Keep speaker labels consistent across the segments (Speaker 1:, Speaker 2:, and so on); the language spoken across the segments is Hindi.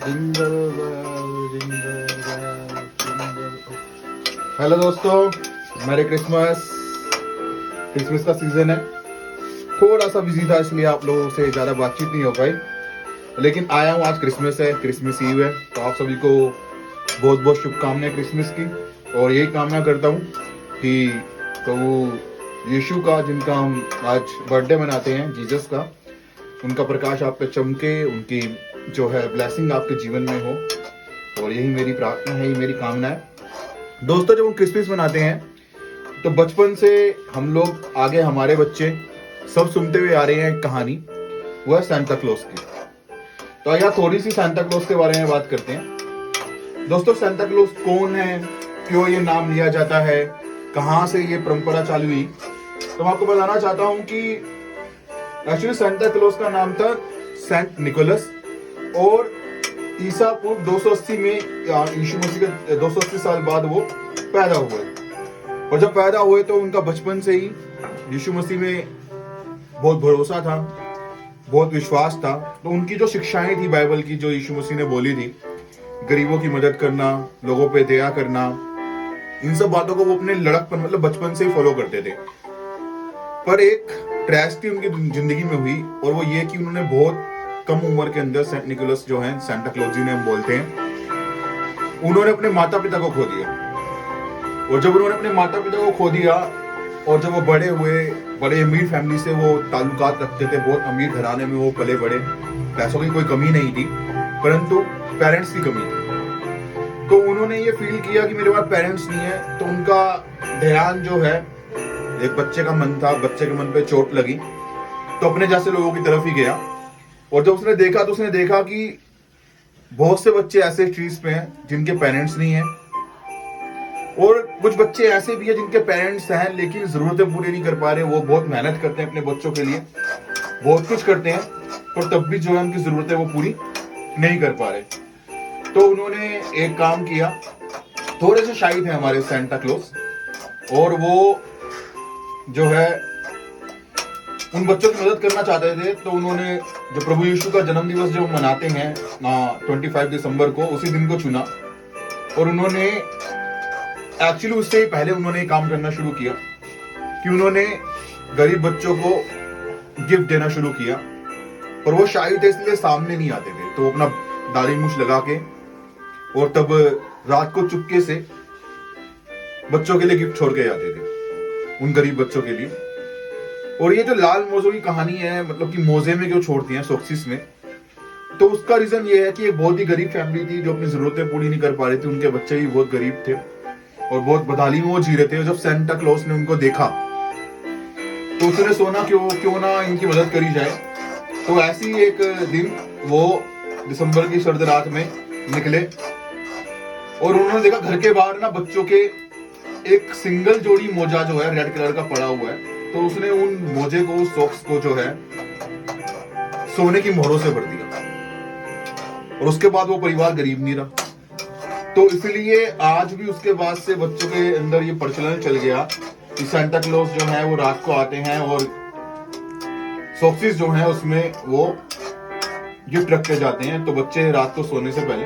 Speaker 1: Jingle bell jingle bell jingle. Hello दोस्तों, मैरी क्रिसमस। क्रिसमस का सीजन है, थोड़ा सा बिजी था इसलिए आप लोगों से ज़्यादा बातचीत नहीं हो पाई, लेकिन आया हूँ। आज क्रिसमस है, क्रिसमस ईव है, तो आप सभी को बहुत बहुत शुभकामनाएं क्रिसमस की। और यही कामना करता हूँ कि प्रभु यीशु का, जिनका हम आज बर्थडे मनाते हैं, जीसस का, उनका प्रकाश आप पे चमके, उनकी जो है ब्लेसिंग आपके जीवन में हो। और यही मेरी प्रार्थना है, यही मेरी कामना है। दोस्तों, जब हम क्रिसमस मनाते हैं तो बचपन से हम लोग, आगे हमारे बच्चे सब सुनते हुए आ रहे हैं एक कहानी, वो है सांता क्लॉज की। तो आइए थोड़ी सी सांता क्लॉज के बारे में बात करते हैं। दोस्तों, सांता क्लॉज कौन है, क्यों ये नाम लिया जाता है, कहाँ से ये परंपरा चालू हुई, तो मैं आपको बताना चाहता हूँ कि एक्चुअली सांता क्लॉज का नाम था सेंट निकोलस। और ईसा पूर्व 280 में, यीशु मसीह के 280 साल बाद वो पैदा हुए। और जब पैदा हुए तो उनका बचपन से ही यीशु मसीह में बहुत भरोसा था, बहुत विश्वास था। तो उनकी जो शिक्षाएं थी बाइबल की, जो यीशु मसीह ने बोली थी, गरीबों की मदद करना, लोगों पे दया करना, इन सब बातों को वो अपने लड़कपन, मतलब बचपन से ही फॉलो करते थे। पर एक ट्रेजेडी उनकी जिंदगी में हुई, और वो ये कि उन्होंने बहुत कम उम्र के अंदर, सेंट निकोलस जो हैं, सांता क्लॉज जिन्हें हम बोलते हैं, उन्होंने अपने माता पिता को खो दिया। और जब उन्होंने अपने माता पिता को खो दिया, और जब वो बड़े हुए, बड़े अमीर फैमिली से वो ताल्लुकात रखते थे, बहुत अमीर घराने में वो पले बड़े, पैसों की कोई कमी नहीं थी, परंतु पेरेंट्स की कमी थी। तो उन्होंने ये फील किया कि मेरे पास पेरेंट्स नहीं है। तो उनका ध्यान जो है, एक बच्चे का मन था, बच्चे के मन पे चोट लगी, तो अपने जैसे लोगों की तरफ ही गया। और जब उसने देखा तो उसने देखा कि बहुत से बच्चे ऐसे स्ट्रीट्स पे हैं जिनके पेरेंट्स नहीं है, और कुछ बच्चे ऐसे भी हैं जिनके पेरेंट्स हैं लेकिन जरूरतें पूरी नहीं कर पा रहे। वो बहुत मेहनत करते हैं अपने बच्चों के लिए, बहुत कुछ करते हैं, पर तब भी जो है उनकी जरूरतें वो पूरी नहीं कर पा रहे। तो उन्होंने एक काम किया, थोड़े से शाही थे हमारे सांता क्लॉज, और वो जो है उन बच्चों की मदद करना चाहते थे। तो उन्होंने जो प्रभु यीशु का जन्म दिवस जो मनाते हैं 25 दिसंबर को, उसी दिन को चुना। और उन्होंने एक्चुअली उससे पहले उन्होंने काम करना शुरू किया कि उन्होंने गरीब बच्चों को गिफ्ट देना शुरू किया। और वो शाही थे इसलिए सामने नहीं आते थे, तो वो अपना दाढ़ी मूछ लगा के, और तब रात को चुपके से बच्चों के लिए गिफ्ट छोड़ के जाते थे, उन गरीब बच्चों के लिए। और ये जो लाल मोजों की कहानी है, मतलब कि मोजे में क्यों छोड़ती हैं सोक्सिस में, तो उसका रीजन ये है कि एक बहुत ही गरीब फैमिली थी जो अपनी जरूरतें पूरी नहीं कर पा रही थी। उनके बच्चे भी बहुत गरीब थे और बहुत बदहाली में वो जी रहे थे। और जब सांता क्लॉज ने उनको देखा तो उसने सोना क्यों ना इनकी मदद करी जाए। तो ऐसी एक दिन वो दिसंबर की सर्द रात में निकले, और उन्होंने देखा घर के बाहर ना बच्चों के एक सिंगल जोड़ी मोजा जो है रेड कलर का पड़ा हुआ है। तो उसने उन मोजे को, सॉक्स को जो है, सोने की मोहरों से भर दिया। और उसके बाद वो परिवार गरीब नहीं रहा। तो इसलिए आज भी उसके बाद से बच्चों के अंदर ये प्रचलन चल गया कि सांता क्लॉज जो है वो रात को आते हैं, और सॉक्सिस जो है उसमें वो गिफ्ट रख के जाते हैं। तो बच्चे रात को सोने से पहले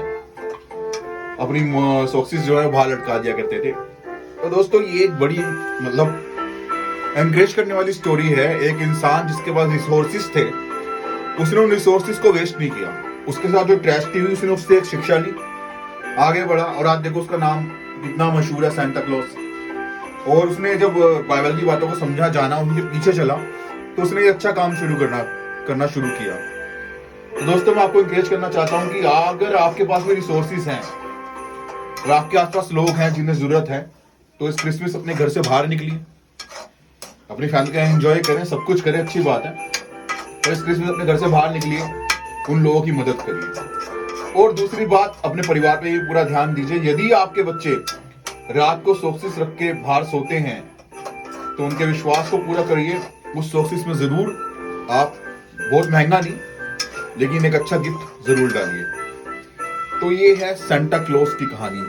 Speaker 1: अपनी सॉक्सिस जो है बाहर लटका दिया करते थे। तो दोस्तों, ये एक बड़ी, मतलब एनकरेज करने वाली स्टोरी है। एक इंसान जिसके पास रिसोर्सेज थे, उसने उन रिसोर्सेज को वेस्ट नहीं किया। उसके साथ जो ट्रेजेडी हुई, उसने उससे एक शिक्षा ली, आगे बढ़ा, और आज देखो उसका नाम कितना मशहूर है, सांता क्लॉज। और उसने जब बाइबल की बातों को समझा, जाना, उनके पीछे चला, तो उसने एक अच्छा काम करना शुरू किया। तो दोस्तों, मैं आपको एनकरेज करना चाहता हूँ कि अगर आपके पास में रिसोर्सेज हैं और आपके आसपास लोग हैं जिन्हें जरूरत है, तो इस क्रिसमस अपने घर से बाहर निकलिए, अपनी फैमिली का एंजॉय करें, सब कुछ करें, अच्छी बात है। और इस क्रिसमस अपने घर से बाहर निकलिए, उन लोगों की मदद करिए। और दूसरी बात, अपने परिवार पे ये पूरा ध्यान दीजिए। यदि आपके बच्चे रात को सॉक्सिस रख के बाहर सोते हैं, तो उनके विश्वास को पूरा करिए। उस सॉक्सिस में जरूर आप, बहुत महंगा नहीं, लेकिन एक अच्छा गिफ्ट जरूर डालिए। तो ये है सांता क्लॉज की कहानी।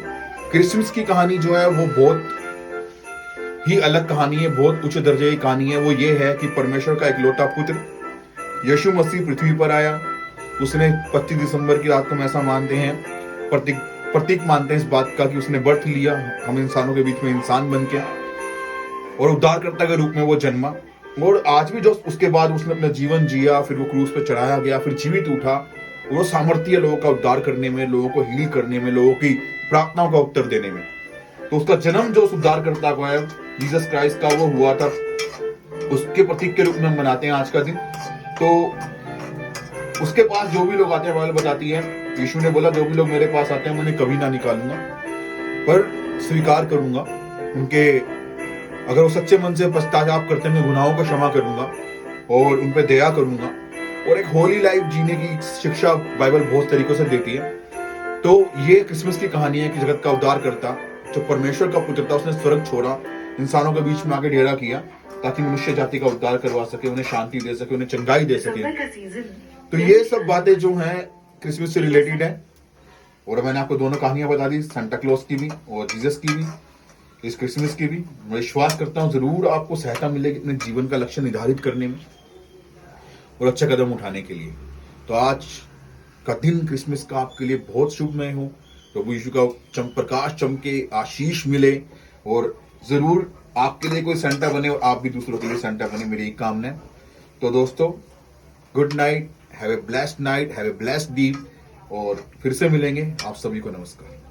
Speaker 1: क्रिसमस की कहानी जो है वो बहुत ही अलग कहानी है, बहुत उच्च दर्जे की कहानी है। वो ये है कि परमेश्वर का इकलौता पुत्र यीशु मसीह पृथ्वी पर आया, उसने 25 दिसंबर की रात को हम ऐसा मानते हैं, प्रतीक मानते हैं इस बात का कि उसने बर्थ लिया, हम इंसानों के बीच में इंसान बन के, और उद्धारकर्ता के रूप में वो जन्मा। और आज भी जो उसके बाद उसने अपना जीवन जिया, फिर वो क्रूस पे चढ़ाया गया, फिर जीवित उठा, वो सामर्थ्य लोगों का उद्धार करने में, लोगों को हील करने में, लोगों की प्रार्थनाओं का उत्तर देने में। तो उसका जन्म जो उस उद्धारकर्ता को है, जीसस क्राइस्ट का, वो हुआ था, उसके प्रतीक के रूप में हम मनाते हैं आज का दिन। तो उसके पास जो भी लोग आते हैं, बाइबल बताती है, यीशु ने बोला जो भी लोग मेरे पास आते हैं मैं उन्हें कभी ना निकालूंगा, पर स्वीकार करूंगा उनके, अगर वो सच्चे मन से पश्चाताप करते हैं, मैं गुनाहों को क्षमा करूंगा और उन पे दया करूंगा। और एक होली लाइफ जीने की शिक्षा बाइबल बहुत तरीकों से देती है। तो ये क्रिसमस की कहानी है कि जगत का उद्धार करता, जो परमेश्वर का पुत्र था, उसने स्वर्ग छोड़ा, इंसानों के बीच में आके डेरा किया, ताकि मनुष्य जाति का उद्धार करवा सके, उन्हें शांति दे सके, उन्हें चंगाई दे सके। तो ये सब बातें जो हैं क्रिसमस से रिलेटेड है। और मैंने आपको दोनों कहानियां बता दी, सांता क्लॉज की भी और जीसस की भी, इस क्रिसमस की भी। मैं विश्वास करता हूं जरूर आपको सहायता मिलेगी अपने जीवन का लक्ष्य निर्धारित करने में और अच्छे कदम उठाने के लिए। तो आज का दिन क्रिसमस का आपके लिए बहुत शुभमय हो। प्रभु यीशु का प्रकाश चमके, आशीष मिले, और जरूर आपके लिए कोई सेंटा बने और आप भी दूसरों के लिए सेंटा बने, मेरी एक कामना है। तो दोस्तों, good night, have a blessed night, have a blessed day, और फिर से मिलेंगे। आप सभी को नमस्कार।